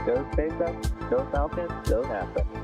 Go SpaceX, go Falcon, go NASA.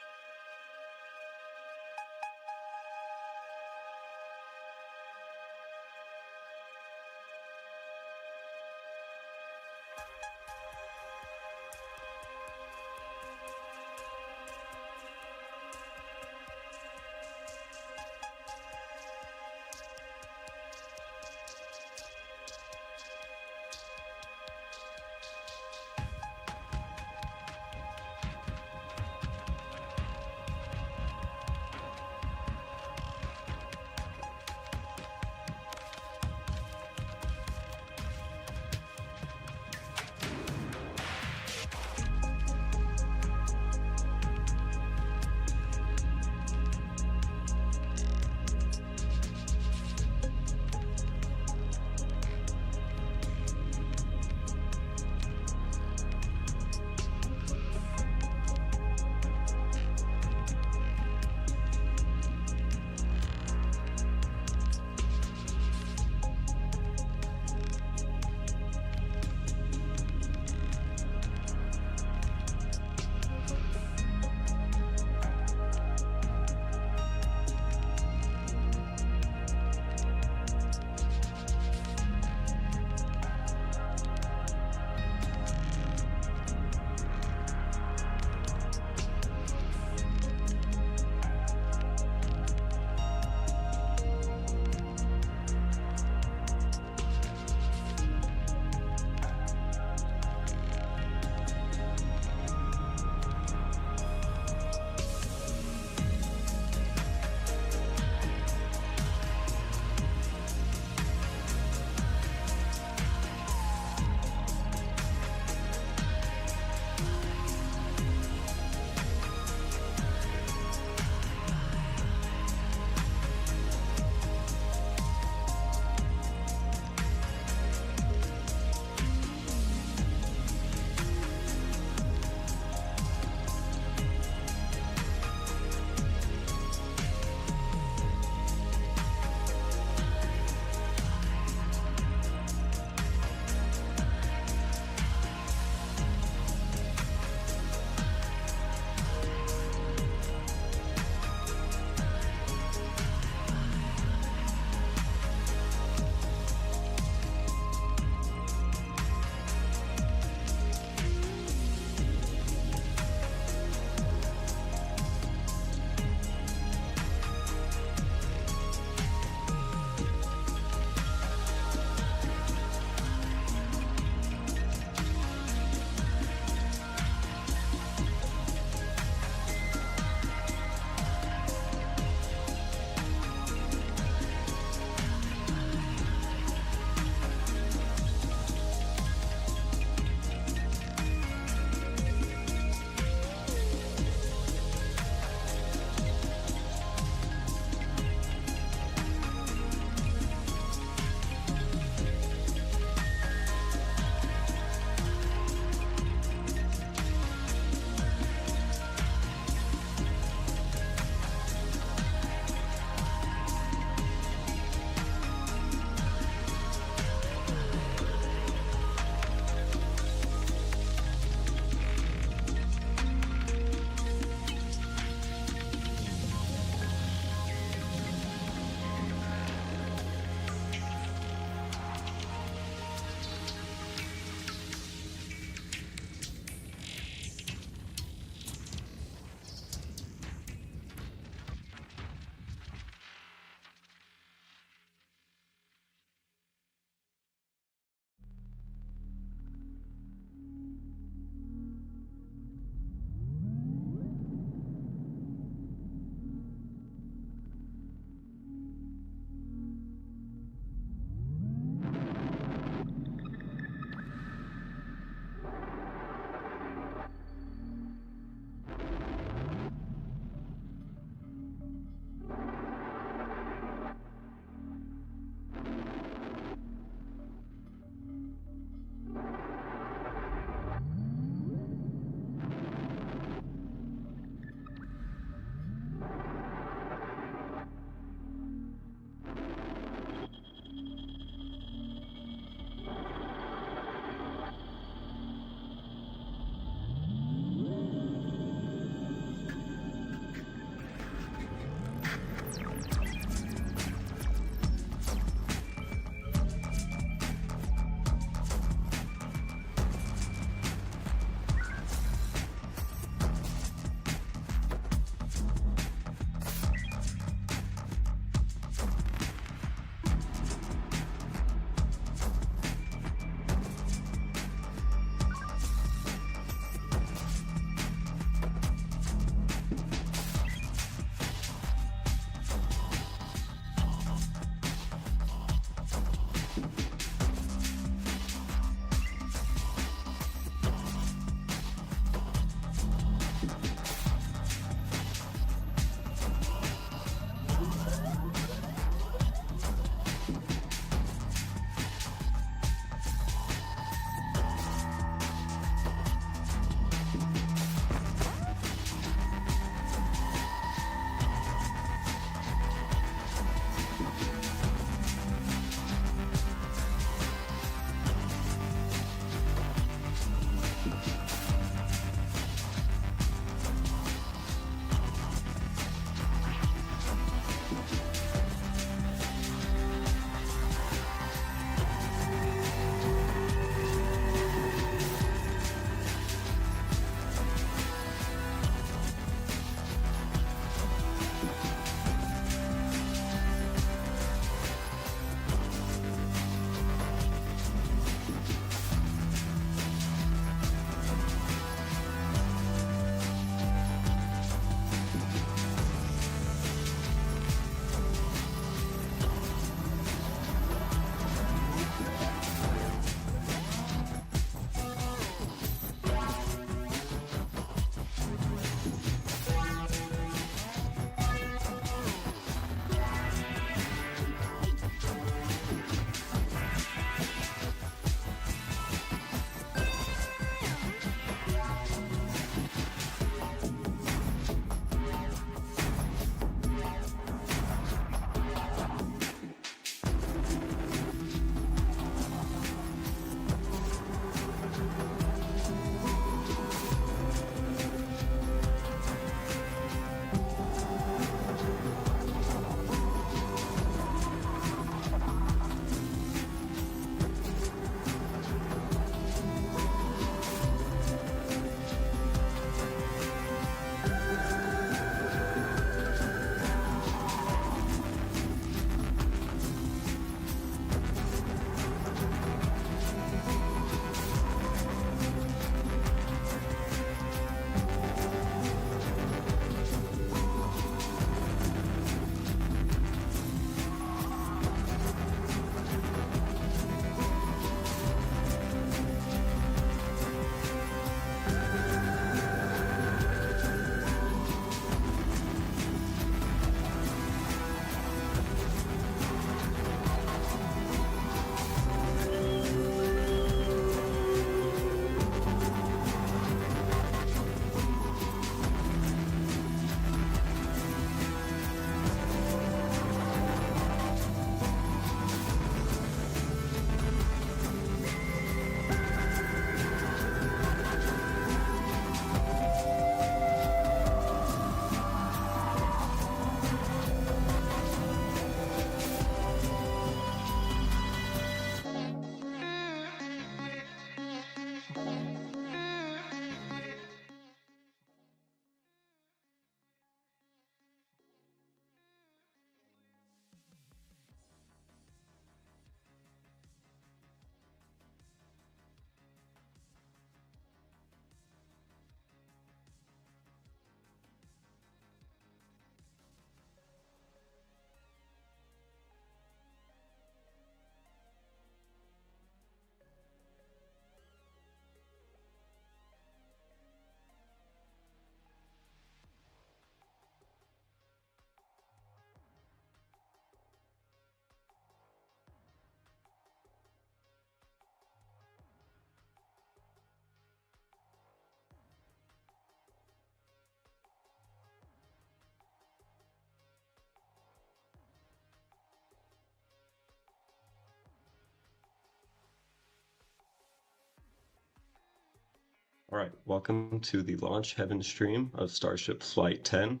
Alright, welcome to the Launch Heaven stream of Starship Flight 10.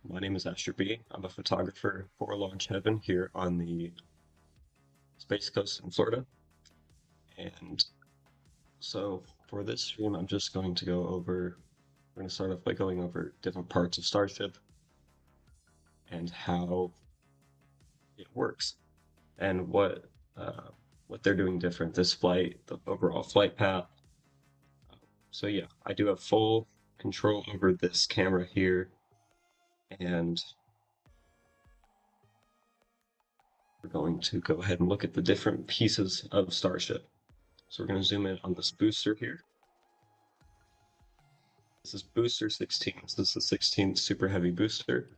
My name is Asher B. I'm a photographer for Launch Heaven here on the Space Coast in Florida. And so for this stream, I'm just going to we're going to start off by going over different parts of Starship and how it works and what they're doing different this flight, the overall flight path. So yeah, I do have full control over this camera here, and we're going to go ahead and look at the different pieces of Starship. So we're going to zoom in on this booster here. This is booster 16. This is the 16th super heavy booster,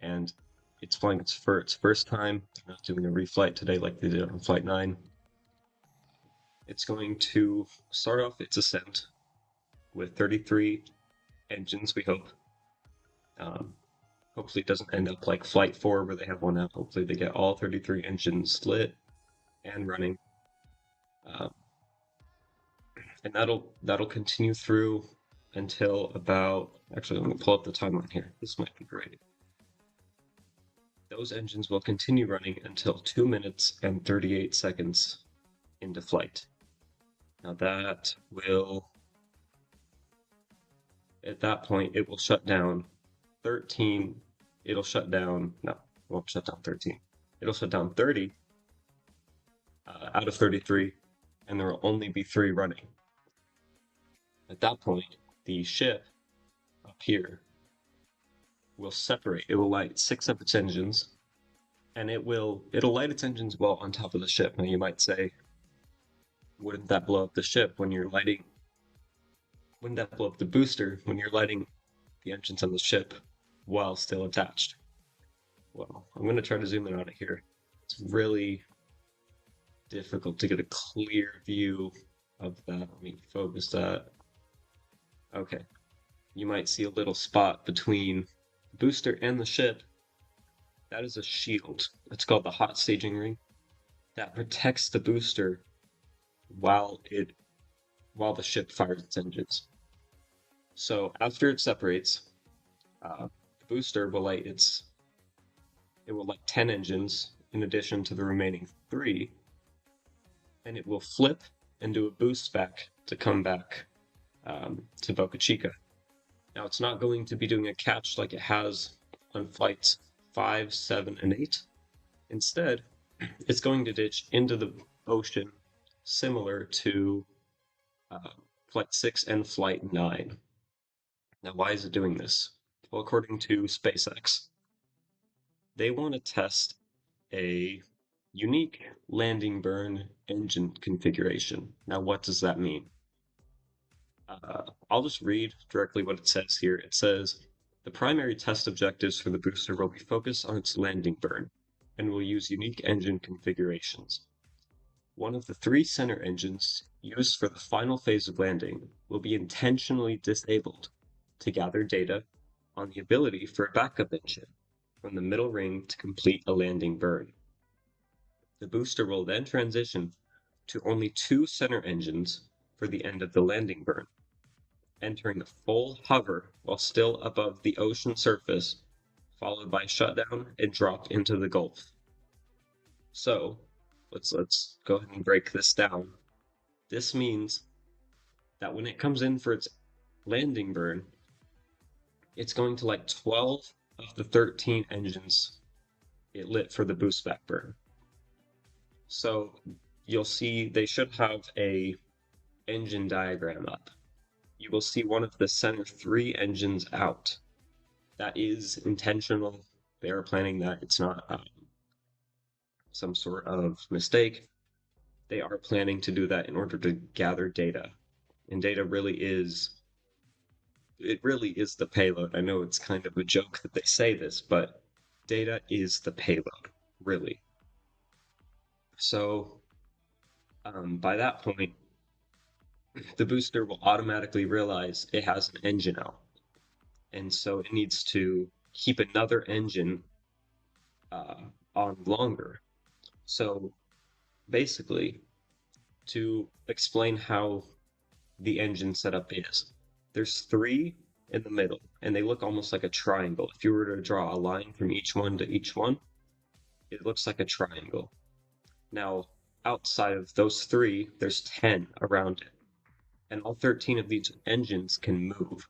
and it's flying for its first time. They're not doing a reflight today like they did on Flight 9. It's going to start off its ascent with 33 engines, we hope. Hopefully it doesn't end up like Flight 4 where they have one out. Hopefully they get all 33 engines lit and running. And that'll continue through until about, actually let me pull up the timeline here. This might be great. Those engines will continue running until 2 minutes and 38 seconds into flight. Now at that point, it will shut down 13, it'll shut down, no, it won't shut down 13. It'll shut down 30 out of 33, and there will only be 3 running. At that point, the ship up here will separate. It will light 6 of its engines, and it'll light its engines well on top of the ship. Now you might say, wouldn't that blow up the ship when you're lighting? Wouldn't that blow up the booster when you're lighting the engines on the ship while still attached? Well, I'm going to try to zoom in on it here. It's really difficult to get a clear view of that. Let me focus that. Okay. You might see a little spot between the booster and the ship. That is a shield. It's called the hot staging ring. That protects the booster while the ship fires its engines. So after it separates, the booster will light 10 engines in addition to the remaining 3, and it will flip and do a boost back to come back to Boca Chica. Now it's not going to be doing a catch like it has on flights 5, 7, and 8. Instead, it's going to ditch into the ocean similar to Flight 6 and Flight 9. Now, why is it doing this? Well, according to SpaceX, they want to test a unique landing burn engine configuration. Now, what does that mean? I'll just read directly what it says here. It says, the primary test objectives for the booster will be focused on its landing burn and will use unique engine configurations. One of the 3 center engines used for the final phase of landing will be intentionally disabled to gather data on the ability for a backup engine from the middle ring to complete a landing burn. The booster will then transition to only 2 center engines for the end of the landing burn, entering a full hover while still above the ocean surface, followed by shutdown and drop into the Gulf. So, let's go ahead and break this down. This means that when it comes in for its landing burn, it's going to light 12 of the 13 engines it lit for the boost back burn. So you'll see they should have a engine diagram up. You will see one of the center 3 engines out. That is intentional. They are planning that. It's not some sort of mistake. They are planning to do that in order to gather data. And data really is the payload. I know it's kind of a joke that they say this, but data is the payload, really. So by that point, the booster will automatically realize it has an engine out. And so it needs to keep another engine on longer. So basically, to explain how the engine setup is. There's three in the middle, and they look almost like a triangle. If you were to draw a line from each one to each one, it looks like a triangle. Now, outside of those three, there's 10 around it, and all 13 of these engines can move.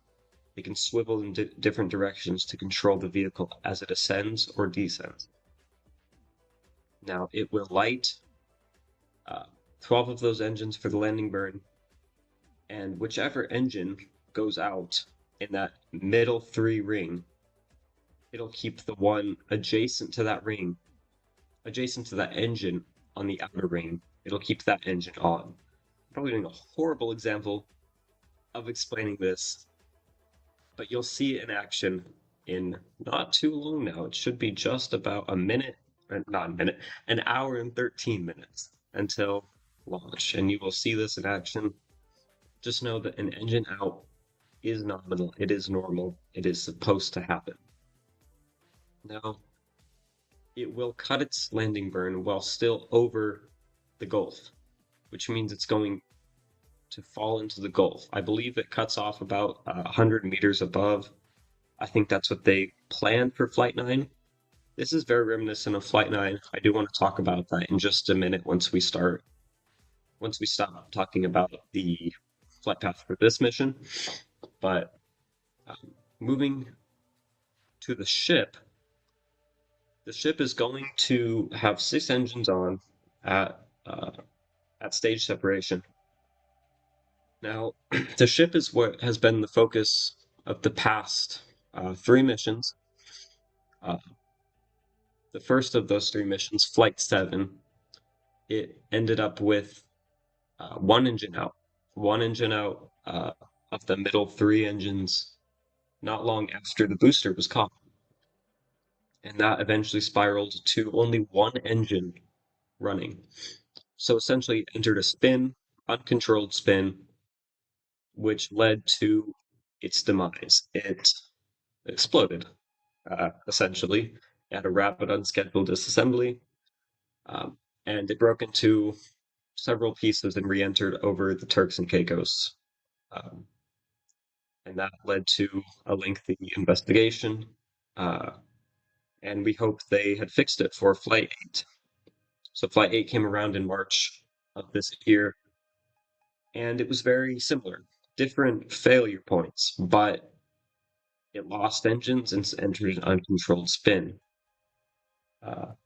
They can swivel in different directions to control the vehicle as it ascends or descends. Now, it will light 12 of those engines for the landing burn, and whichever engine goes out in that middle three ring, it'll keep the one adjacent to that ring, adjacent to that engine on the outer ring. It'll keep that engine on. I'm probably doing a horrible example of explaining this, but you'll see it in action in not too long now. It should be just about a minute, not a minute, an hour and 13 minutes until launch, and you will see this in action. Just know that an engine out is nominal, it is normal, it is supposed to happen. Now, it will cut its landing burn while still over the Gulf, which means it's going to fall into the Gulf. I believe it cuts off about 100 meters above. I think that's what they planned for Flight 9. This is very reminiscent of Flight 9. I do want to talk about that in just a minute once we stop talking about the flight path for this mission. But moving to the ship is going to have 6 engines on at stage separation. Now, the ship is what has been the focus of the past 3 missions. The first of those 3 missions, Flight 7, it ended up with one engine out of the middle 3 engines not long after the booster was caught. And that eventually spiraled to only one engine running. So essentially it entered a spin, uncontrolled spin, which led to its demise. It exploded, essentially, at a rapid unscheduled disassembly, and it broke into several pieces and re-entered over the Turks and Caicos. And that led to a lengthy investigation, and we hoped they had fixed it for Flight 8. So Flight 8 came around in March of this year, and it was very similar. Different failure points, but it lost engines and entered an uncontrolled spin. Now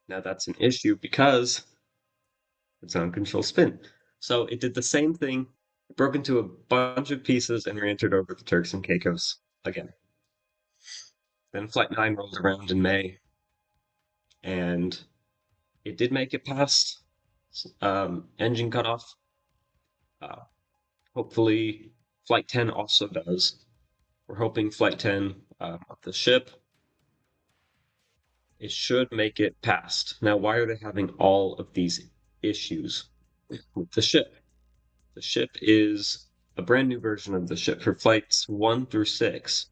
that's an issue because it's an uncontrolled spin. So it did the same thing, it broke into a bunch of pieces and re-entered over the Turks and Caicos again. Then Flight 9 rolled around in May, and it did make it past engine cutoff. Hopefully Flight 10 also does. We're hoping Flight 10 of the ship, it should make it past. Now, why are they having all of these issues with the ship? The ship is a brand new version of the ship. For flights 1 through 6,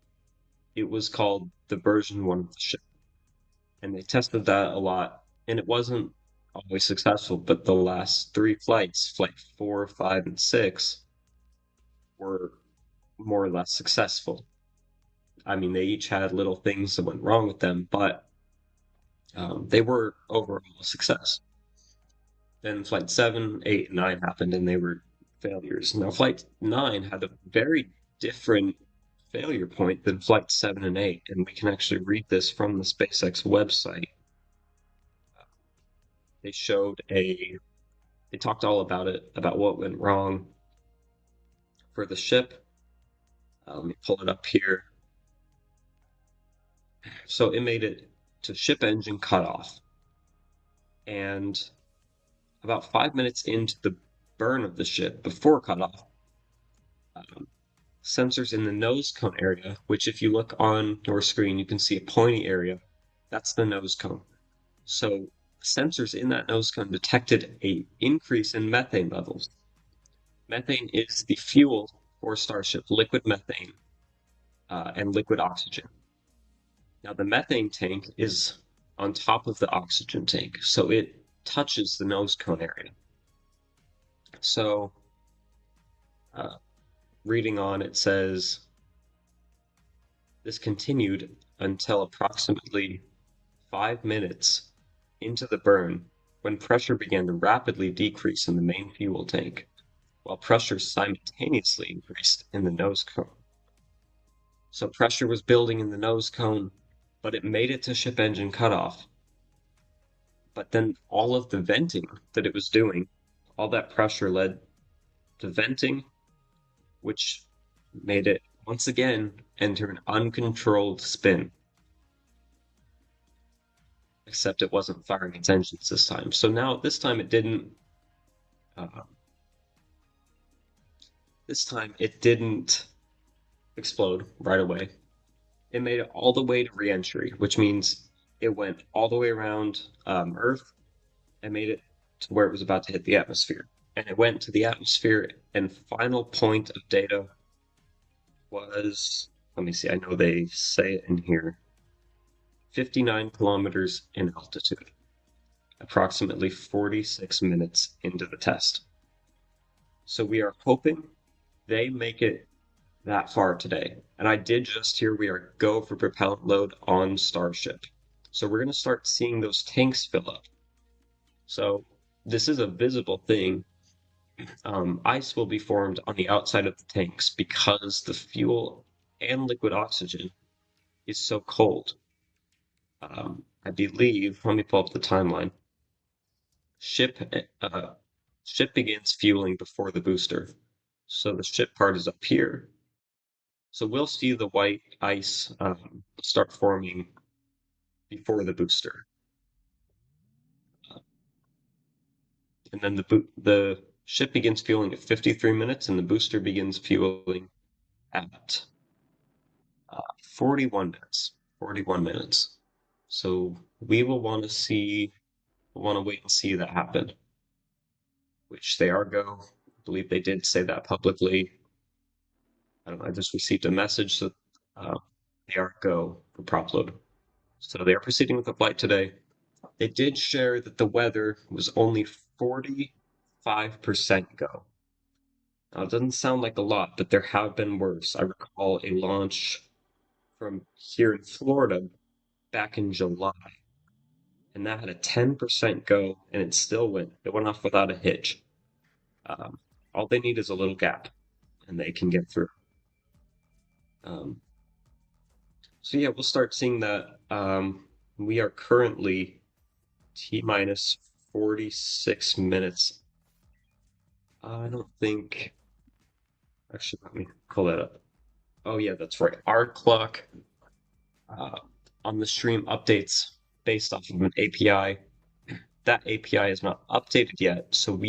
it was called the version 1 of the ship. And they tested that a lot, and it wasn't always successful, but the last 3 flights, Flight 4, 5, and 6, were more or less successful. I mean, they each had little things that went wrong with them, but they were overall a success. Then Flight 7, 8, and 9 happened, and they were failures. Now, Flight 9 had a very different failure point than Flight 7 and 8, and we can actually read this from the SpaceX website. They talked all about it, about what went wrong for the ship. Let me pull it up here. So it made it to ship engine cutoff, and about 5 minutes into the burn of the ship, before cutoff, sensors in the nose cone area, which if you look on your screen, you can see a pointy area. That's the nose cone. So sensors in that nose cone detected an increase in methane levels. Methane is the fuel for Starship, liquid methane and liquid oxygen. Now the methane tank is on top of the oxygen tank, so it touches the nose cone area. So Reading on, it says this continued until approximately 5 minutes into the burn when pressure began to rapidly decrease in the main fuel tank, while pressure simultaneously increased in the nose cone. So pressure was building in the nose cone, but it made it to ship engine cutoff. But then all of the venting that it was doing, all that pressure led to venting, which made it once again enter an uncontrolled spin. Except it wasn't firing its engines this time. So now this time it didn't. Uh, this time it didn't explode right away. It made it all the way to reentry, which means it went all the way around Earth and made it to where it was about to hit the atmosphere. And it went to the atmosphere, and final point of data was, let me see, I know they say it in here, 59 kilometers in altitude, approximately 46 minutes into the test. So we are hoping they make it that far today. And I did just hear we are go for propellant load on Starship. So we're going to start seeing those tanks fill up. So this is a visible thing. Ice will be formed on the outside of the tanks because the fuel and liquid oxygen is so cold. I believe, let me pull up the timeline. Ship ship begins fueling before the booster. So the ship part is up here. So we'll see the white ice start forming before the booster. And then the ship begins fueling at 53 minutes, and the booster begins fueling at 41 minutes. 41 minutes. So we will want to wait and see that happen, which they are go. I believe they did say that publicly. I don't know, I just received a message that they are go for prop load. So they are proceeding with the flight today. They did share that the weather was only 45% go. Now, it doesn't sound like a lot, but there have been worse. I recall a launch from here in Florida back in July, and that had a 10% go, and it still went. It went off without a hitch. All they need is a little gap, and they can get through. Um, so yeah, we'll start seeing that. We are currently T minus 46 minutes. I don't think. Actually, let me pull that up. Oh yeah, that's right. Our clock uh, on the stream updates based off of an API. That API is not updated yet, so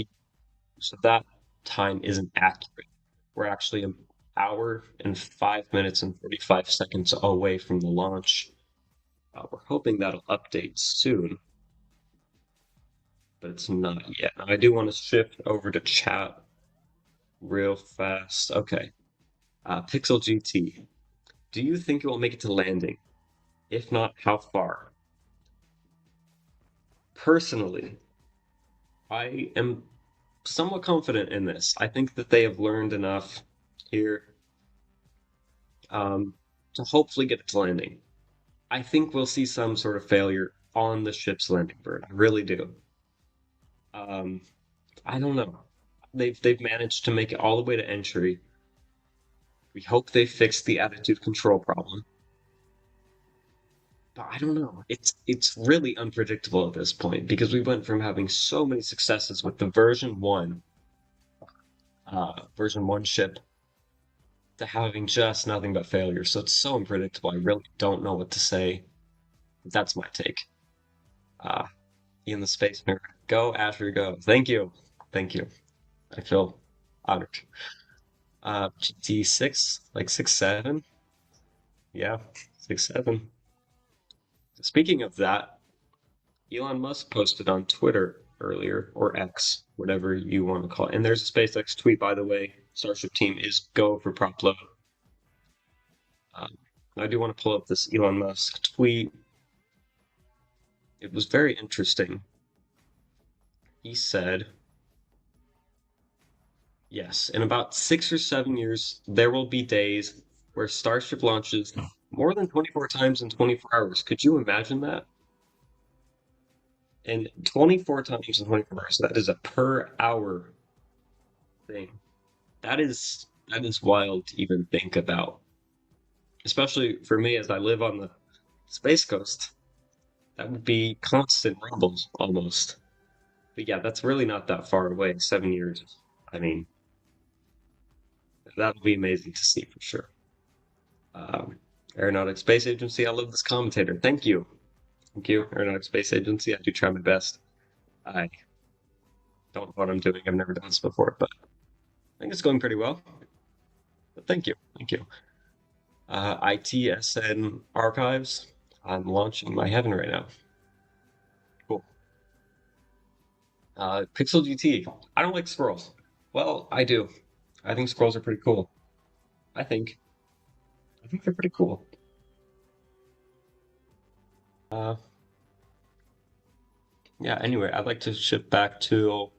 that time isn't accurate. We're actually an hour and 5 minutes and 45 seconds away from the launch. We're hoping that'll update soon, but it's not yet. Now, I do want to shift over to chat real fast. Okay. Pixel GT. Do you think it will make it to landing? If not, how far? Personally, I am somewhat confident in this. I think that they have learned enough here to hopefully get it to landing. I think we'll see some sort of failure on the ship's landing bird. I really do. Um, I don't know. They've managed to make it all the way to entry. We hope they fix the attitude control problem. But I don't know. It's really unpredictable at this point because we went from having so many successes with the version one ship to having just nothing but failure. So it's so unpredictable. I really don't know what to say. That's my take. Uh, Ian the Space Nerd. Go, Asher, go. Thank you. Thank you. I feel honored. GT6, like 6-7. Yeah, 6-7. Speaking of that, Elon Musk posted on Twitter earlier, or X, whatever you want to call it. And there's a SpaceX tweet, by the way. Starship team is go for prop load. I do want to pull up this Elon Musk tweet. It was very interesting. He said, Yes, in about 6 or 7 years, there will be days where Starship launches more than 24 times in 24 hours. Could you imagine that? And 24 times in 24 hours, that is a per hour thing. That is wild to even think about. Especially for me as I live on the Space Coast. That would be constant rumbles almost. But yeah, that's really not that far away. 7 years. I mean, that'll be amazing to see for sure. Um, Aeronautics Space Agency, I love this commentator. Thank you. Thank you, Aeronautics Space Agency. I do try my best. I don't know what I'm doing. I've never done this before, but I think it's going pretty well. But thank you. Thank you. ITSN Archives. I'm launching my Heaven right now. Cool. Pixel GT. I don't like scrolls. Well, I do. I think scrolls are pretty cool. I think. I think they're pretty cool. Uh, yeah, anyway, I'd like to shift back to what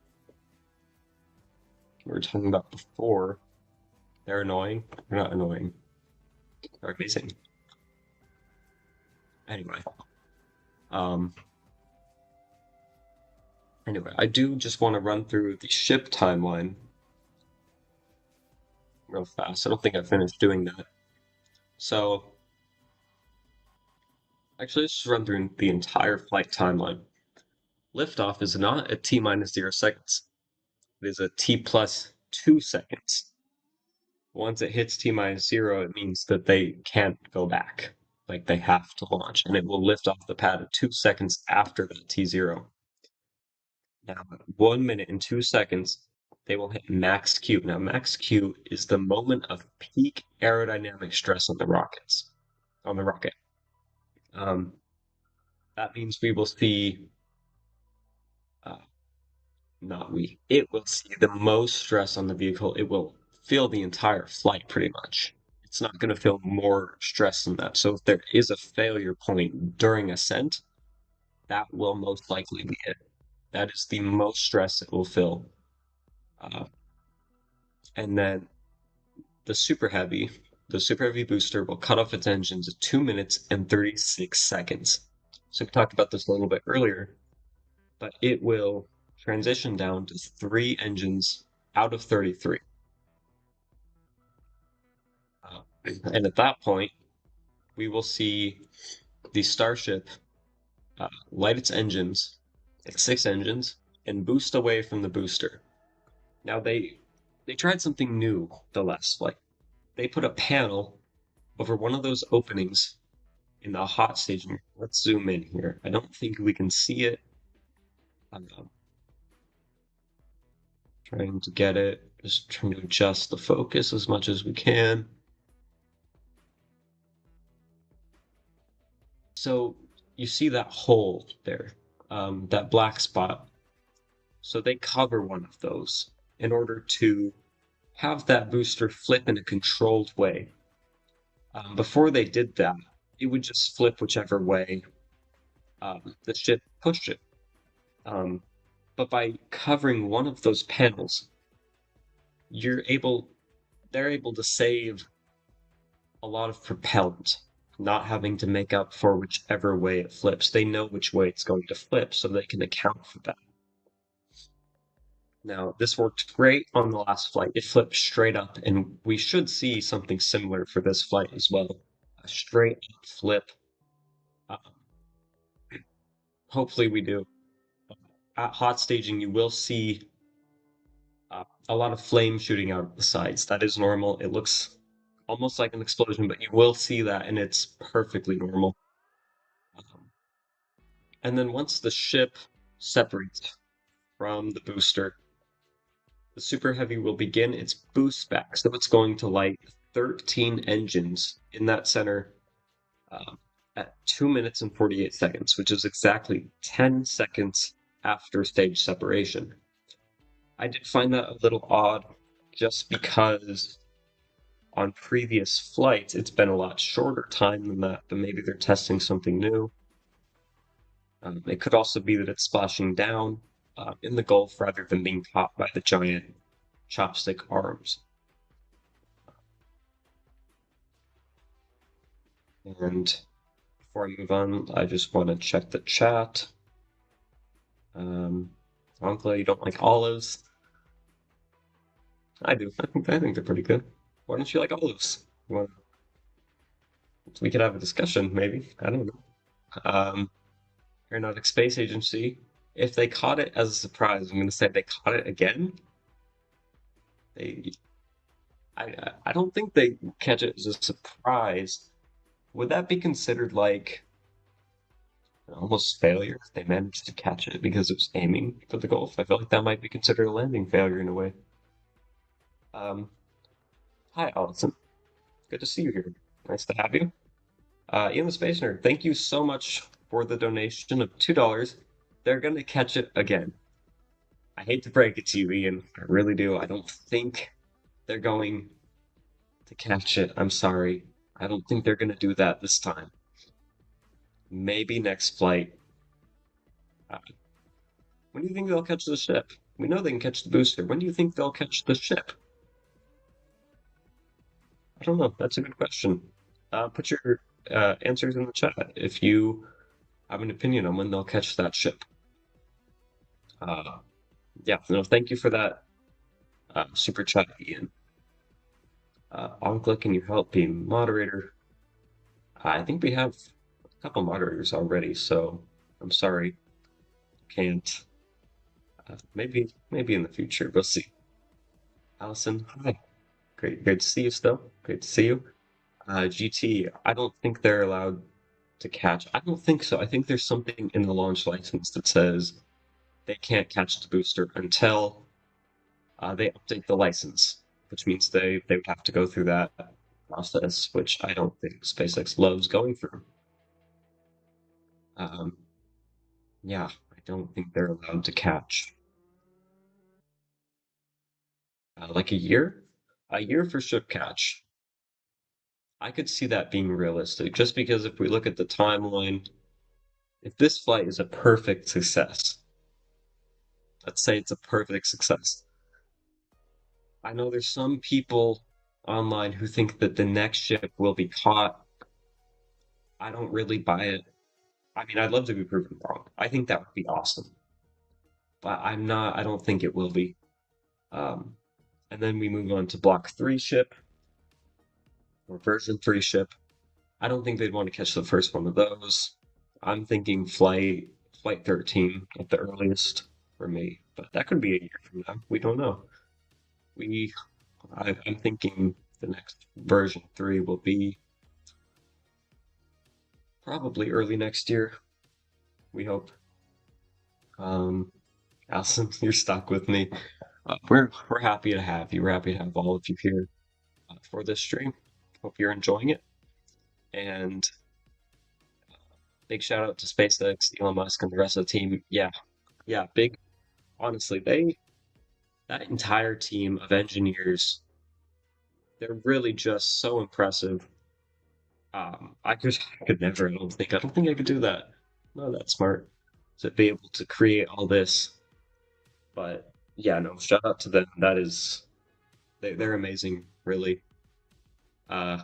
we were talking about before. They're annoying. They're not annoying. They're amazing. Anyway. Um, anyway, I do just want to run through the ship timeline real fast. I don't think I finished doing that. So, actually, let's just run through the entire flight timeline. Liftoff is not at T minus 0 seconds. It is a T plus 2 seconds. Once it hits T minus 0, it means that they can't go back. Like they have to launch, and it will lift off the pad at 2 seconds after that T0. Now, 1 minute and 2 seconds, they will hit max Q. Now, max Q is the moment of peak aerodynamic stress on the rockets, on the rocket. Um, that means we will see, uh, not we, it will see the most stress on the vehicle. It will feel the entire flight pretty much. It's not going to feel more stress than that. So if there is a failure point during ascent, that will most likely be it. That is the most stress it will feel. And then the Super Heavy, the Super Heavy booster will cut off its engines at 2 minutes and 36 seconds. So we talked about this a little bit earlier, but it will transition down to 3 engines out of 33. And at that point, we will see the Starship light its engines, its 6 engines, and boost away from the booster. Now they tried something new the last flight. They put a panel over one of those openings in the hot staging. Let's zoom in here. I don't think we can see it. I'm trying to get it, just trying to adjust the focus as much as we can. So you see that hole there, that black spot. So they cover one of those in order to have that booster flip in a controlled way. Before they did that, it would just flip whichever way the ship pushed it. But by covering one of those panels, they're able to save a lot of propellant, not having to make up for whichever way it flips. They know which way it's going to flip, so they can account for that. Now, this worked great on the last flight. It flipped straight up, and we should see something similar for this flight as well. A straight up flip. Hopefully we do. At hot staging, you will see a lot of flame shooting out of the sides. That is normal. It looks almost like an explosion, but you will see that, and it's perfectly normal. And then once the ship separates from the booster, the Super Heavy will begin its boost back. So it's going to light 13 engines in that center at 2 minutes and 48 seconds, which is exactly 10 seconds after stage separation. I did find that a little odd just because on previous flights it's been a lot shorter time than that, but maybe they're testing something new. It could also be that it's splashing down in the Gulf rather than being caught by the giant chopstick arms. And before I move on, I just want to check the chat. Uncle, you don't like olives? I do. I think they're pretty good. Why don't you like olives? Well, we could have a discussion, maybe. I don't know. Aeronautic Space Agency. If they caught it as a surprise, I'm going to say they caught it again. They, I don't think they catch it as a surprise. Would that be considered like almost failure if they managed to catch it because it was aiming for the Gulf? I feel like that might be considered a landing failure in a way. Um, Hi, Allison. Good to see you here. Nice to have you. Ian the Space Nerd, thank you so much for the donation of $2. They're gonna catch it again. I hate to break it to you, Ian. I really do. I don't think they're going to catch it. I'm sorry. I don't think they're gonna do that this time. Maybe next flight. Uh, when do you think they'll catch the ship? We know they can catch the booster. When do you think they'll catch the ship? I don't know. That's a good question. Put your answers in the chat if you have an opinion on when they'll catch that ship. Yeah, no, thank you for that super chat, Ian. Onkla, can you help be moderator? I think we have a couple moderators already, so I'm sorry. Can't. Maybe in the future. We'll see. Allison, hi. Great to see you still. Great to see you. GT, I don't think they're allowed to catch. I don't think so. I think there's something in the launch license that says they can't catch the booster until they update the license, which means they would have to go through that process, which I don't think SpaceX loves going through. Yeah, I don't think they're allowed to catch. Like a year? A year for ship catch. I could see that being realistic, just because if we look at the timeline, if this flight is a perfect success, let's say it's a perfect success. I know there's some people online who think that the next ship will be caught. I don't really buy it. I mean, I'd love to be proven wrong. I think that would be awesome. But I don't think it will be. Um, and then we move on to Block 3 ship, or Version 3 ship. I don't think they'd want to catch the first one of those. I'm thinking Flight 13 at the earliest for me, but that could be a year from now. We don't know. I'm thinking the next Version 3 will be probably early next year. We hope. Allison, you're stuck with me. We're happy to have you. We're happy to have all of you here for this stream. Hope you're enjoying it. And big shout out to SpaceX, Elon Musk, and the rest of the team. Yeah, big. Honestly, that entire team of engineers, they're really just so impressive. I could never. I don't think I could do that. Not that smart to be able to create all this. But yeah, no, shout out to them. They're amazing, really. When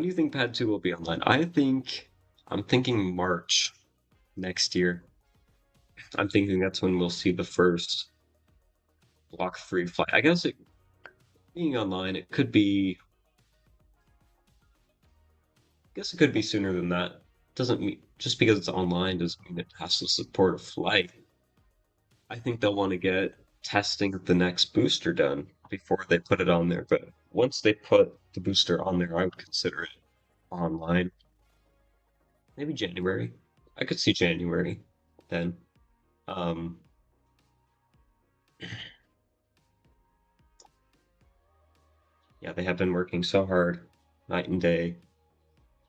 do you think Pad 2 will be online? I'm thinking March next year. I'm thinking that's when we'll see the first Block 3 flight. I guess it being online, it could be. I guess it could be sooner than that. Doesn't mean just because it's online doesn't mean it has to support a flight. I think they'll want to get testing of the next booster done before they put it on there. But once they put the booster on there, I would consider it online. Maybe January. I could see January then. Yeah, they have been working so hard, night and day.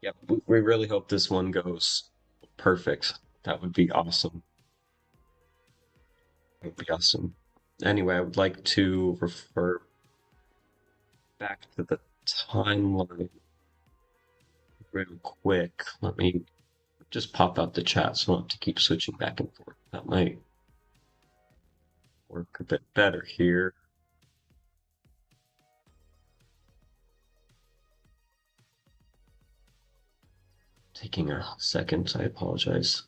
Yep, we really hope this one goes perfect. That would be awesome. That would be awesome. Anyway, I would like to refer back to the timeline real quick. Let me just pop out the chat so I don't have to keep switching back and forth. That might work a bit better here. Taking a second, I apologize.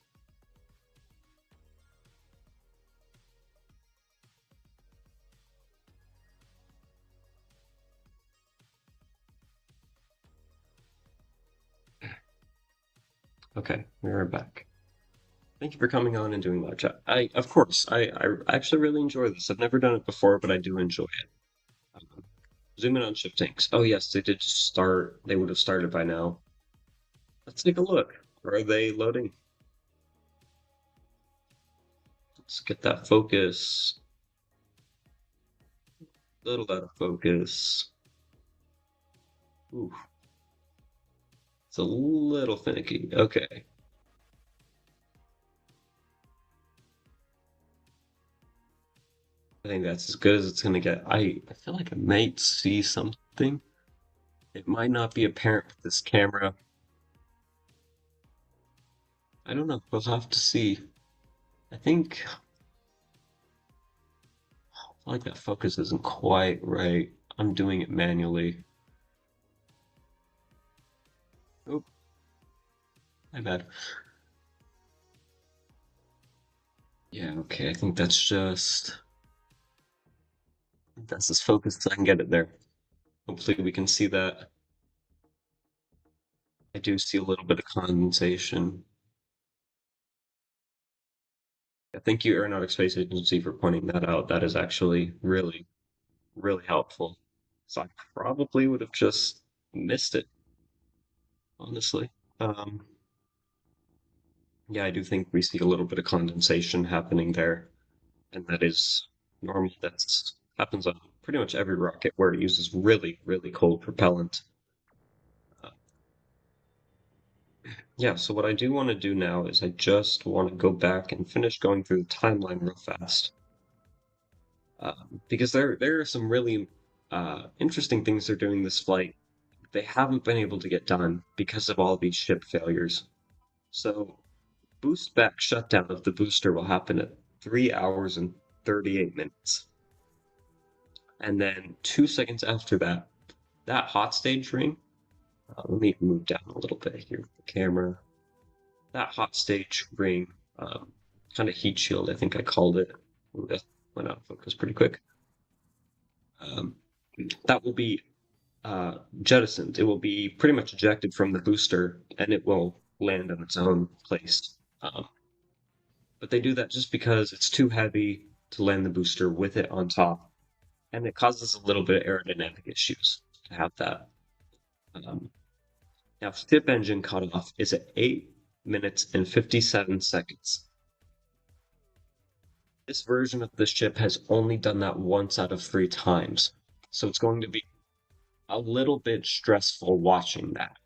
Okay, we are back. Thank you for coming on and doing live chat. Of course, I actually really enjoy this. I've never done it before, but I do enjoy it. Zoom in on ship tanks. Oh yes, they did start. They would have started by now. Let's take a look. Are they loading? Let's get that focus. A little out of focus. Ooh, it's a little finicky. Okay. I think that's as good as it's gonna get. I feel like I might see something. It might not be apparent with this camera. I don't know. We'll have to see. I think like that focus isn't quite right. I'm doing it manually. Oh, my bad. Yeah, okay. I think that's as focused as I can get it there. Hopefully we can see that. I do see a little bit of condensation. Yeah, thank you, Aeronautic Space Agency, for pointing that out. That is actually really, really helpful. So I probably would have just missed it, honestly. Um, yeah, I do think we see a little bit of condensation happening there, and that is normal. That's happens on pretty much every rocket where it uses really, really cold propellant. Uh, yeah, so what I do want to do now is I just want to go back and finish going through the timeline real fast. Because there are some really interesting things they're doing this flight. They haven't been able to get done because of all these ship failures. So boost back shutdown of the booster will happen at 3 hours and 38 minutes. And then 2 seconds after that, that hot stage ring, let me move down a little bit here with the camera. That hot stage ring, kind of heat shield, I think I called it. Ooh, that went out of focus pretty quick. Um, that will be jettisoned. It will be pretty much ejected from the booster and it will land on its own place. But they do that just because it's too heavy to land the booster with it on top, and it causes a little bit of aerodynamic issues to have that. Um, now, ship engine cutoff is at 8 minutes and 57 seconds. This version of the ship has only done that once out of 3 times, so it's going to be a little bit stressful watching that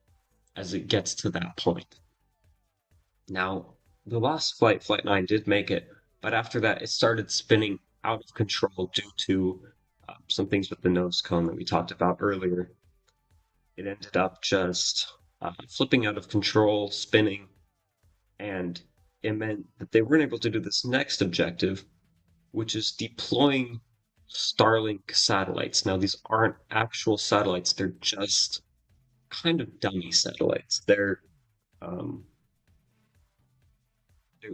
as it gets to that point. Now, the last flight, Flight 9, did make it, but after that, it started spinning out of control due to some things with the nose cone that we talked about earlier. It ended up just flipping out of control, spinning, and it meant that they weren't able to do this next objective, which is deploying Starlink satellites. Now, these aren't actual satellites, they're just kind of dummy satellites. Um,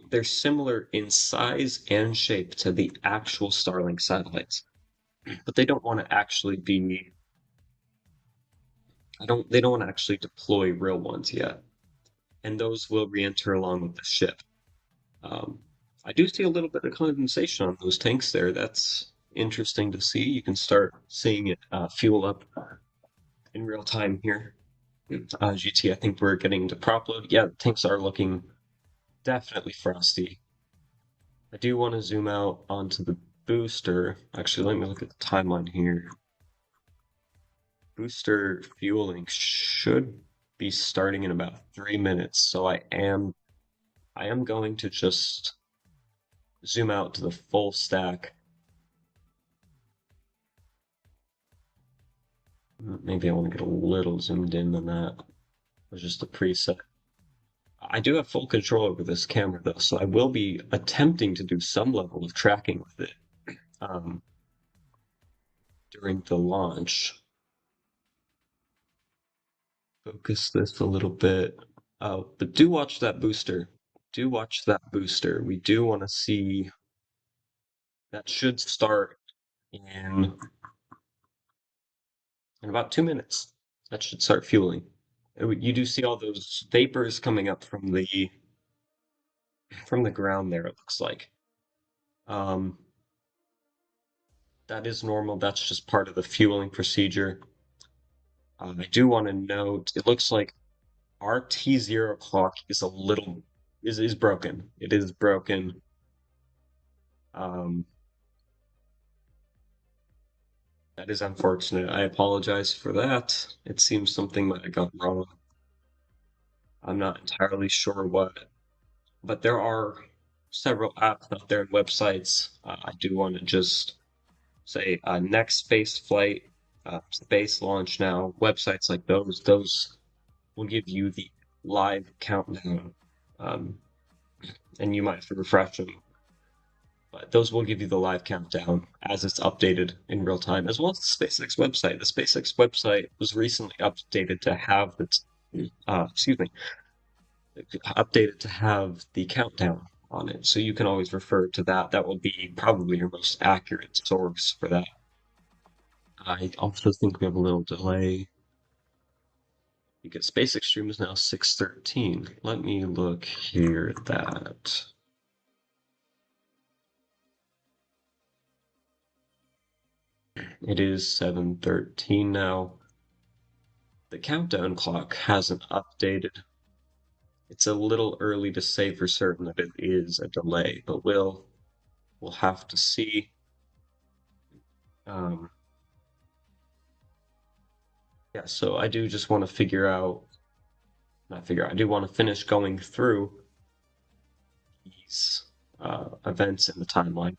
they're similar in size and shape to the actual Starlink satellites, but they don't want to actually be. They don't want to actually deploy real ones yet, and those will re-enter along with the ship. Um, I do see a little bit of condensation on those tanks there. That's interesting to see. You can start seeing it fuel up in real time here. GT, I think we're getting into prop load. Yeah, the tanks are looking definitely frosty. I do want to zoom out onto the booster. Actually, let me look at the timeline here. Booster fueling should be starting in about 3 minutes, so I am going to just zoom out to the full stack. Maybe I want to get a little zoomed in on that. It was just a preset. I do have full control over this camera though, so I will be attempting to do some level of tracking with it. um, during the launch. Focus this a little bit. But do watch that booster. Do watch that booster. We do want to see that should start in in about 2 minutes. That should start fueling. You do see all those vapors coming up from the ground there, it looks like. Um, that is normal. That's just part of the fueling procedure. I do want to note, it looks like our T0 clock is a little is broken. It is broken. Um, that is unfortunate. I apologize for that. It seems something might have gone wrong. I'm not entirely sure what, but there are several apps out there and websites. I do want to just say next space flight, space launch now, websites like those will give you the live countdown. Um, and you might have to refresh them, but those will give you the live countdown as it's updated in real time, as well as the SpaceX website. The SpaceX website was recently updated to have excuse me, updated to have the countdown on it, so you can always refer to that. That will be probably your most accurate source for that. I also think we have a little delay because Space Extreme is now 6:13. Let me look here at that. It is 7:13 now. The countdown clock hasn't updated. It's a little early to say for certain that it is a delay, but we'll have to see. Um, yeah, so I do just want to I do want to finish going through these events in the timeline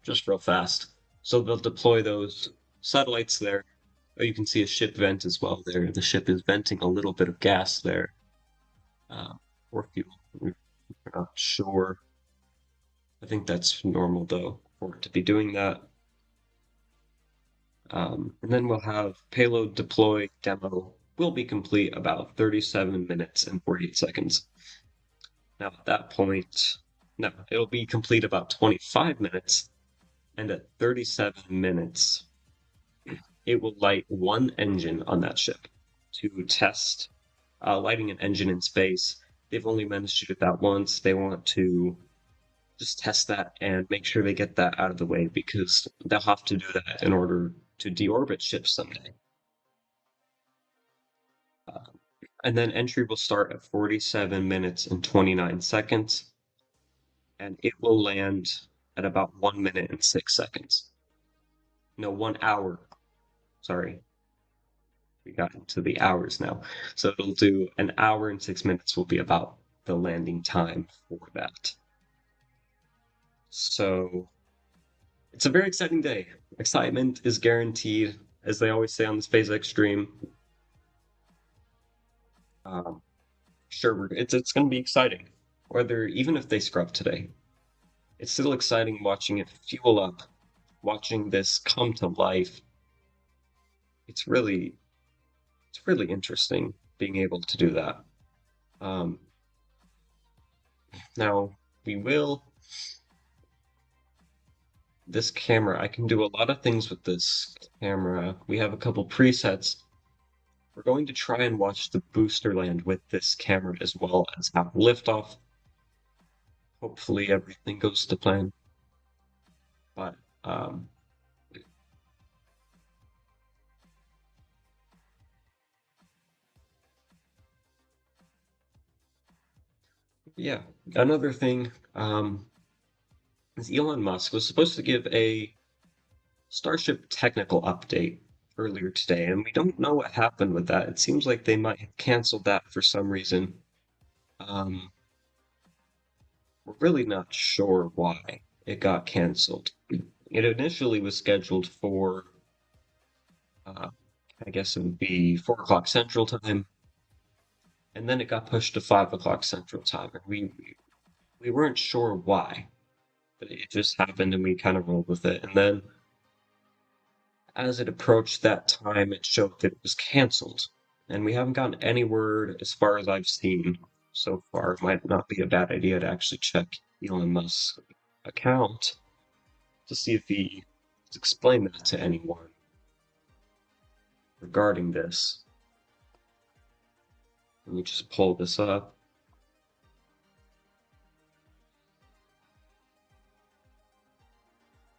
just real fast. So they'll deploy those satellites there. Oh, you can see a ship vent as well there. The ship is venting a little bit of gas there, or fuel. We're not sure. I think that's normal though for it to be doing that. And then we'll have payload deploy demo will be complete about 37 minutes and 48 seconds. Now at that point, no, it'll be complete about 25 minutes, and at 37 minutes, it will light one engine on that ship to test lighting an engine in space. They've only managed to do that once. They want to just test that and make sure they get that out of the way because they'll have to do that in order to deorbit ships someday. Uh, and then entry will start at 47 minutes and 29 seconds, and it will land at about 1 minute and 6 seconds. No, 1 hour. Sorry, we got into the hours now. So it'll do an hour and 6 minutes will be about the landing time for that. So it's a very exciting day. Excitement is guaranteed, as they always say on the SpaceX stream. Sure, it's going to be exciting. Whether even if they scrub today, it's still exciting watching it fuel up, watching this come to life. It's really interesting being able to do that. Um, now we will. This camera, I can do a lot of things with this camera. We have a couple presets. We're going to try and watch the booster land with this camera as well as have liftoff. Hopefully everything goes to plan. But yeah, another thing is Elon Musk was supposed to give a Starship technical update earlier today, and we don't know what happened with that. It seems like they might have canceled that for some reason. Um, we're really not sure why it got canceled. It initially was scheduled for, uh, I guess it would be 4 o'clock Central Time, and then it got pushed to 5 o'clock Central Time, and we weren't sure why. But it just happened and we kind of rolled with it. And then as it approached that time, it showed that it was canceled. And we haven't gotten any word as far as I've seen so far. It might not be a bad idea to actually check Elon Musk's account to see if he has explained that to anyone regarding this. Let me just pull this up.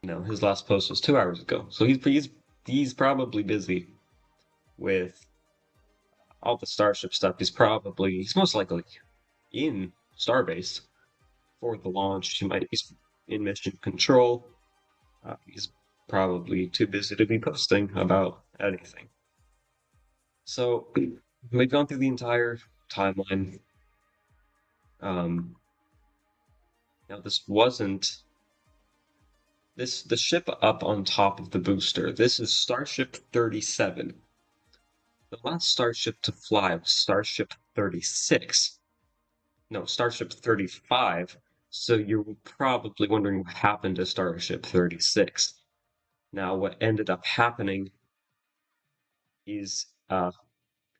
No, his last post was 2 hours ago, so he's probably busy with all the Starship stuff. He's most likely in Starbase for the launch. He's in mission control. He's probably too busy to be posting about anything. So we've gone through the entire timeline. Now the ship up on top of the booster. This is Starship 37. The last Starship to fly was Starship 36. No, Starship 35. So you're probably wondering what happened to Starship 36. Now, what ended up happening is,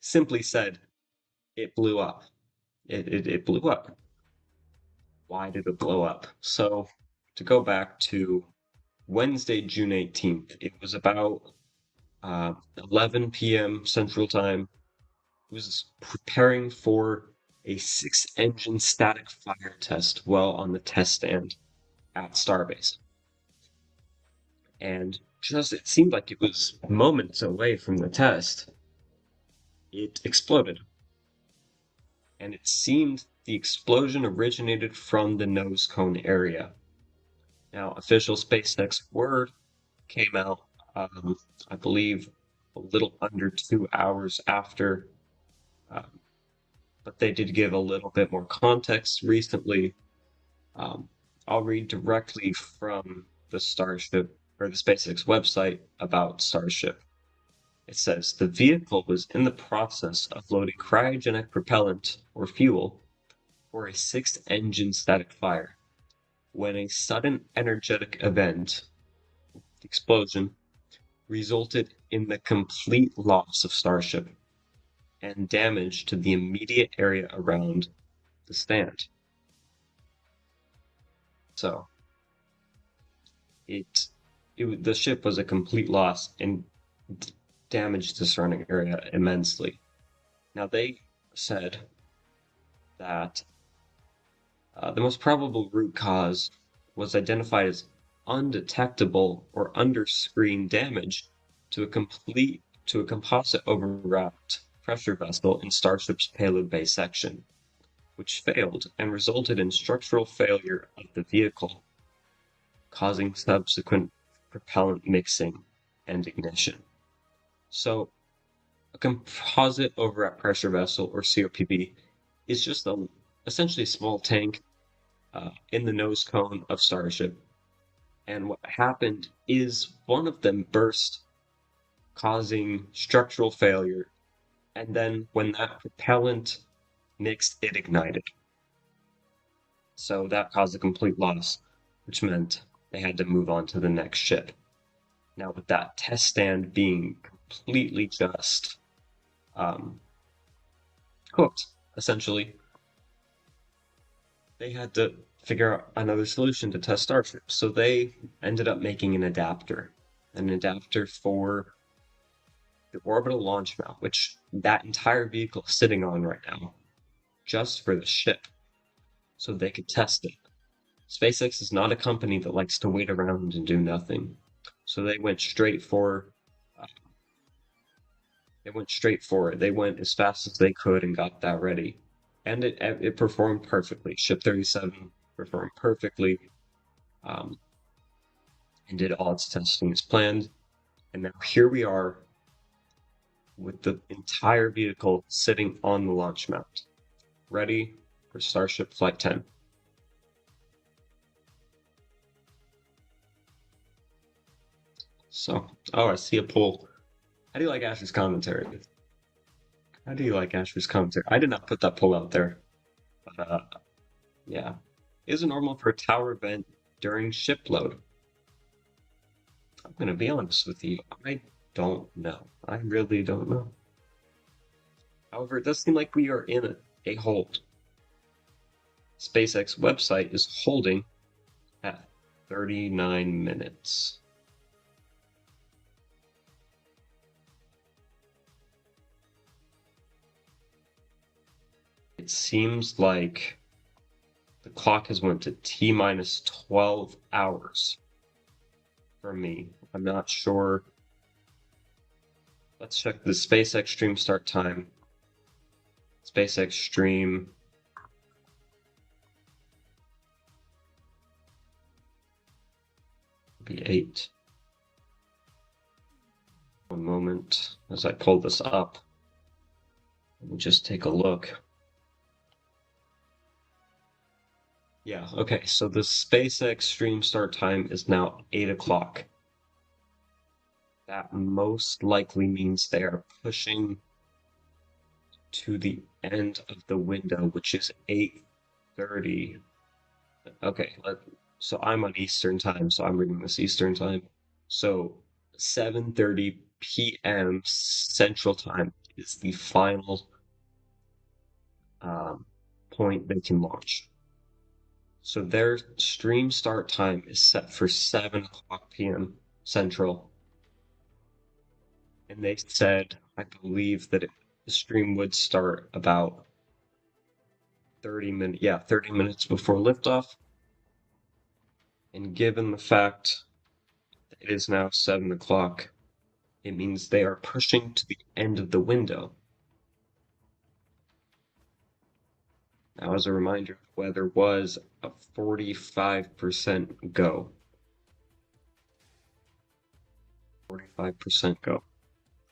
simply said, it blew up. It blew up. Why did it blow up? So, to go back to Wednesday, June 18th, it was about 11 p.m. Central Time. It was preparing for a 6-engine static fire test well on the test stand at Starbase. And just it seemed like it was moments away from the test, it exploded. And it seemed the explosion originated from the nose cone area. Now, official SpaceX word came out, I believe, a little under 2 hours after, but they did give a little bit more context recently. I'll read directly from the Starship or the SpaceX website about Starship. It says the vehicle was in the process of loading cryogenic propellant or fuel for a 6-engine static fire when a sudden energetic event, the explosion, resulted in the complete loss of Starship and damage to the immediate area around the stand. So the ship was a complete loss and damaged the surrounding area immensely. Now they said that the most probable root cause was identified as undetectable or under-screen damage to a composite overwrapped pressure vessel in Starship's payload bay section, which failed and resulted in structural failure of the vehicle, causing subsequent propellant mixing and ignition. So, a composite overwrapped pressure vessel, or COPV, is just essentially a small tank in the nose cone of Starship. And what happened is one of them burst, causing structural failure. And then when that propellant mixed, it ignited. So that caused a complete loss, which meant they had to move on to the next ship. Now, with that test stand being completely just cooked, essentially, they had to figure out another solution to test Starship. So they ended up making an adapter for the orbital launch mount, which that entire vehicle is sitting on right now, just for the ship, so they could test it. SpaceX is not a company that likes to wait around and do nothing, so they went straight for it. They went as fast as they could and got that ready, and it performed perfectly. Ship 37 performed perfectly, and did all its testing as planned. And now here we are with the entire vehicle sitting on the launch mount, ready for Starship Flight 10. So, oh, I see a poll. How do you like Asher's commentary? How do you like Asher's commentary? I did not put that poll out there, but yeah. Is it normal for a tower event during ship load? I'm going to be honest with you. I don't know. I really don't know. However, it does seem like we are in a hold. SpaceX website is holding at 39 minutes. It seems like the clock has went to T minus 12 hours for me. I'm not sure. Let's check the SpaceX stream start time. SpaceX stream. Be 8. One moment as I pull this up. Let me just take a look. Yeah, okay, so the SpaceX stream start time is now 8 o'clock. That most likely means they are pushing to the end of the window, which is 8:30. Okay, so I'm on Eastern time, so I'm reading this Eastern time. So 7:30 p.m. Central time is the final point they can launch. So their stream start time is set for 7 o'clock p.m. Central. And they said, I believe that the stream would start about 30 minutes before liftoff. And given the fact that it is now 7 o'clock, it means they are pushing to the end of the window. Now, as a reminder, the weather was a 45% go. 45% go.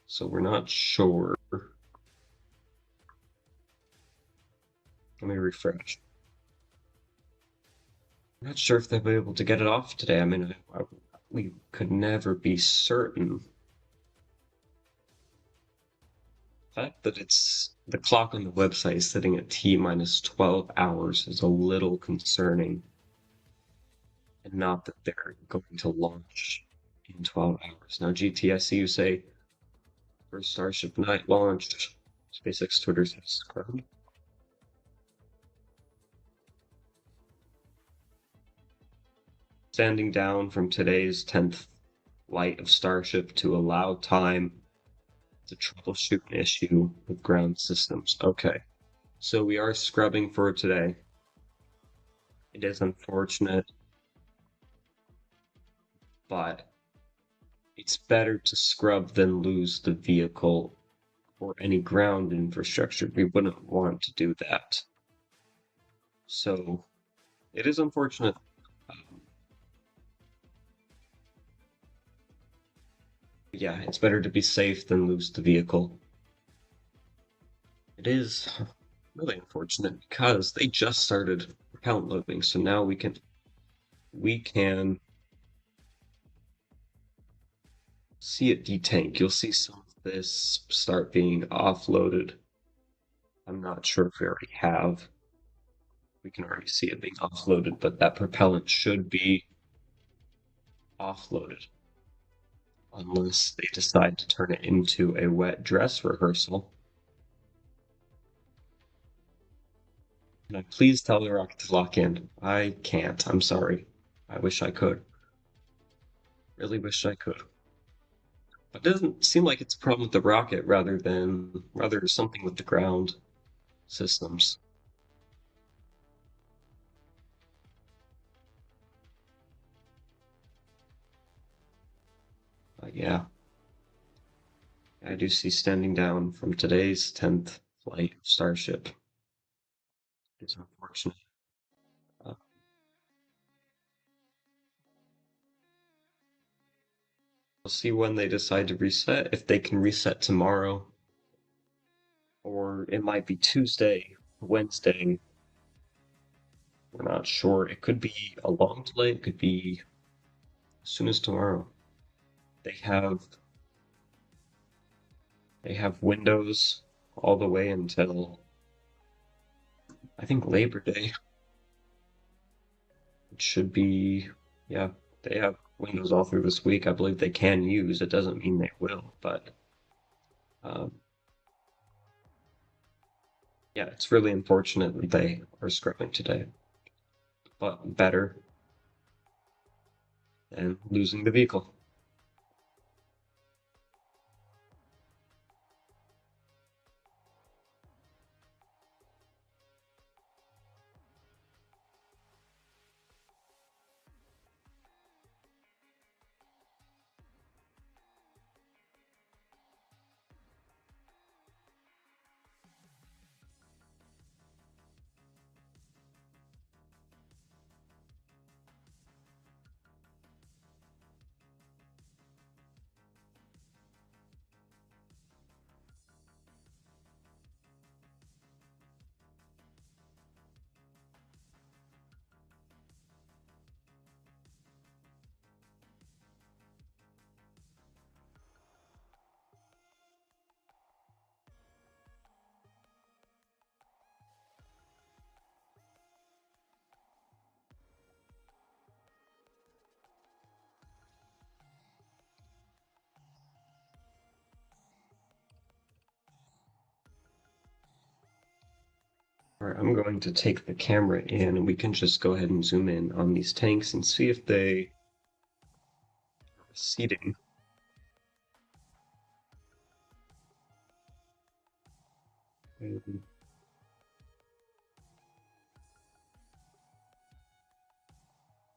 So we're not sure. Let me refresh. I'm not sure if they'll be able to get it off today. I mean, we could never be certain. The fact that the clock on the website is sitting at T minus 12 hours is a little concerning. And not that they're going to launch in 12 hours. Now, GTSC, you say, first Starship night launched. SpaceX Twitter says, ground. Standing down from today's 10th flight of Starship to allow time to troubleshoot an issue with ground systems. Okay, so we are scrubbing for today. It is unfortunate, but it's better to scrub than lose the vehicle or any ground infrastructure. We wouldn't want to do that. So it is unfortunate. Yeah, it's better to be safe than lose the vehicle. It is really unfortunate because they just started propellant loading, so now we can see it detank. You'll see some of this start being offloaded. I'm not sure if we already have. We can already see it being offloaded, but that propellant should be offloaded. Unless they decide to turn it into a wet dress rehearsal. Can I please tell the rocket to lock in? I can't. I'm sorry. I wish I could. Really wish I could. But it doesn't seem like it's a problem with the rocket rather something with the ground systems. But yeah. I do see standing down from today's 10th flight of Starship. It's unfortunate. We'll see when they decide to reset, if they can reset tomorrow. Or it might be Tuesday, Wednesday. We're not sure. It could be a long delay. It could be as soon as tomorrow. They have windows all the way until I think Labor Day. It should be Yeah, they have windows all through this week. I believe they can use. It doesn't mean they will, but um, yeah, it's really unfortunate that they are scrubbing today. But better than losing the vehicle. All right, I'm going to take the camera in and we can just go ahead and zoom in on these tanks and see if they are receding.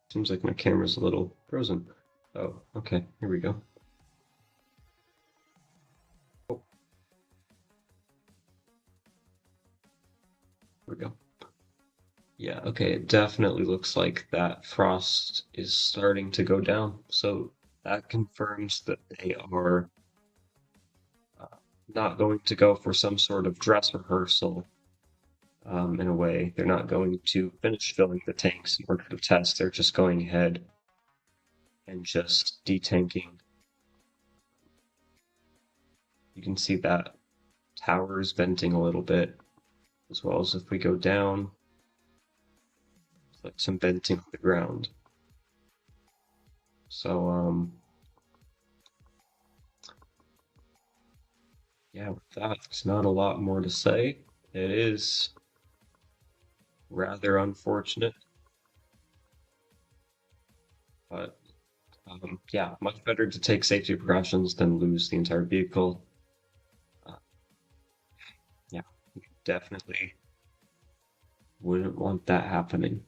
Seems like my camera's a little frozen. Oh, okay, here we go. Oh, here we go. Yeah, okay, it definitely looks like that frost is starting to go down. So that confirms that they are not going to go for some sort of dress rehearsal. In a way, they're not going to finish filling the tanks in order to test. They're just going ahead and just detanking. You can see that tower is venting a little bit, as well as if we go down, it's like some venting on the ground. So, yeah, with that, there's not a lot more to say. It is rather unfortunate, but yeah, much better to take safety precautions than lose the entire vehicle. Yeah, definitely wouldn't want that happening.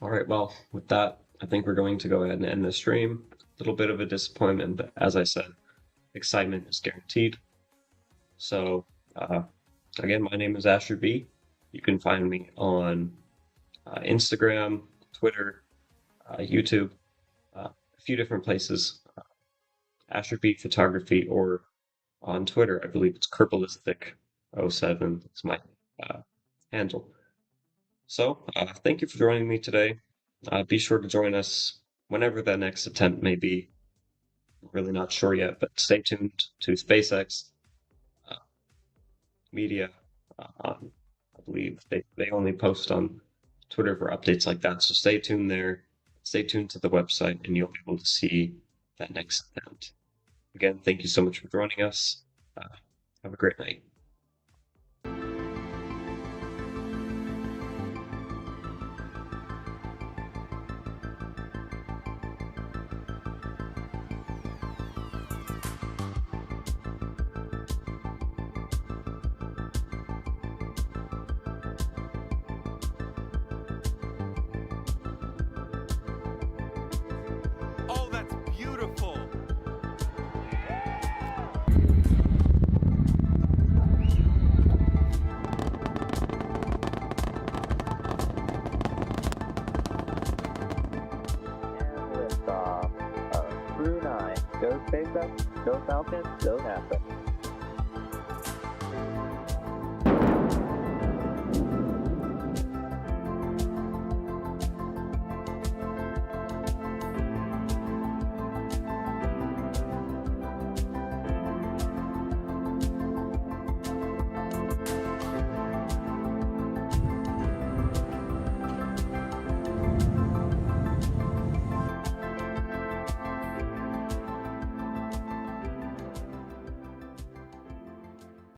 All right, well, with that, I think we're going to go ahead and end the stream. A little bit of a disappointment, but as I said, excitement is guaranteed. So, again, my name is Asher B. You can find me on Instagram, Twitter, YouTube, a few different places. Asher B Photography, or on Twitter, I believe it's Kerbalistic07 is my handle. So, thank you for joining me today. Be sure to join us whenever the next attempt may be. I'm really not sure yet, but stay tuned to SpaceX media. I believe they only post on Twitter for updates like that, so stay tuned there. Stay tuned to the website, and you'll be able to see that next attempt. Again, thank you so much for joining us. Have a great night. Oh, that's beautiful. And liftoff of Crew 9. Go SpaceX, go Falcon, go NASA.